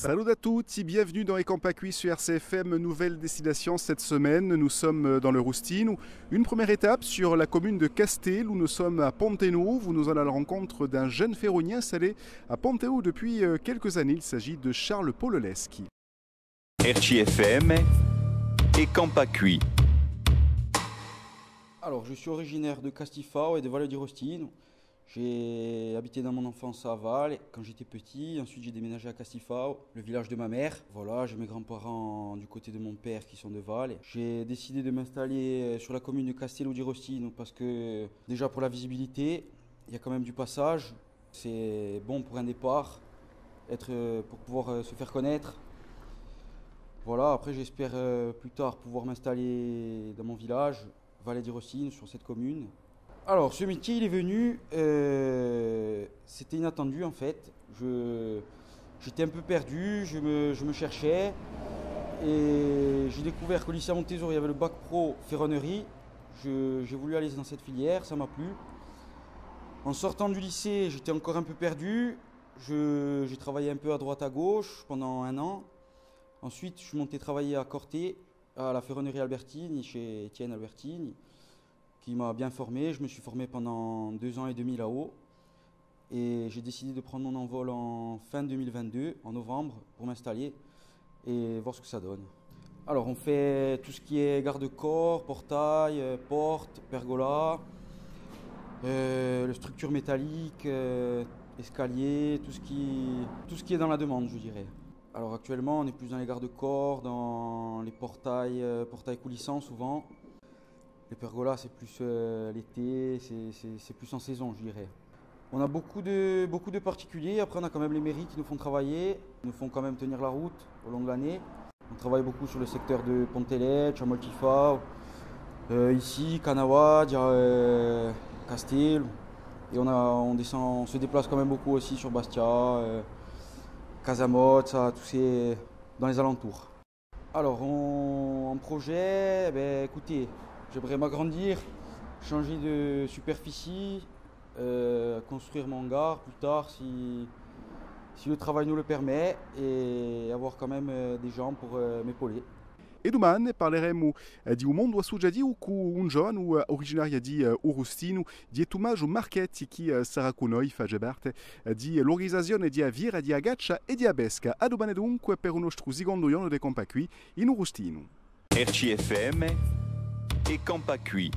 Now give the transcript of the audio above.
Salut à tous, bienvenue dans Ecampacui sur RCFM, nouvelle destination cette semaine. Nous sommes dans le Roustine. Une première étape sur la commune de Castel où nous sommes à Pontenau. Où nous allons à la rencontre d'un jeune ferronnier installé à Pontenau depuis quelques années. Il s'agit de Charles Pololeschi. RCFM Ecampacui. Alors, je suis originaire de Castifao et de Valle di Rostino. J'ai habité dans mon enfance à Val quand j'étais petit. Ensuite, j'ai déménagé à Castifao, le village de ma mère. Voilà, j'ai mes grands-parents du côté de mon père qui sont de Val. J'ai décidé de m'installer sur la commune de Castello di Rostino parce que, déjà pour la visibilité, il y a quand même du passage. C'est bon pour un départ, pour pouvoir se faire connaître. Voilà, après, j'espère plus tard pouvoir m'installer dans mon village, Valle di Rostino, sur cette commune. Alors, ce métier, il est venu, c'était inattendu en fait. J'étais un peu perdu, je me cherchais et j'ai découvert qu'au lycée à Montésor, il y avait le bac pro ferronnerie. J'ai voulu aller dans cette filière, ça m'a plu. En sortant du lycée, j'étais encore un peu perdu. J'ai travaillé un peu à droite à gauche pendant un an. Ensuite, je suis monté travailler à Corté, à la ferronnerie Albertini, chez Étienne Albertini, qui m'a bien formé. Je me suis formé pendant 2 ans et demi là-haut. Et j'ai décidé de prendre mon envol en fin 2022, en novembre, pour m'installer et voir ce que ça donne. Alors, on fait tout ce qui est garde-corps, portail, porte, pergola, structure métallique, escalier, tout ce qui est dans la demande, je dirais. Alors actuellement, on est plus dans les garde-corps, dans les portails coulissants souvent. Les pergolas, c'est plus l'été, c'est plus en saison, je dirais. On a beaucoup de particuliers. Après, on a quand même les mairies qui nous font travailler, qui nous font quand même tenir la route au long de l'année. On travaille beaucoup sur le secteur de Pontelet, Chamoltifao, ici, Canawad, Castel. Et on se déplace quand même beaucoup aussi sur Bastia, Casamot, ça, dans les alentours. Alors, en projet, écoutez, j'aimerais m'agrandir, changer de superficie, construire mon hangar plus tard si le travail nous le permet et avoir quand même des gens pour m'épauler. E domani parleremo di un mondo associativo con un giovane originario di Urustino, di Tommaso Marchetti, che sarà con noi, fa parte di l'organizzazione di Avira, di Agaccia e di Abesca. A domani dunque per un nostro secondo giorno di Ecampacui in Urustino. RCFM Ecampacui.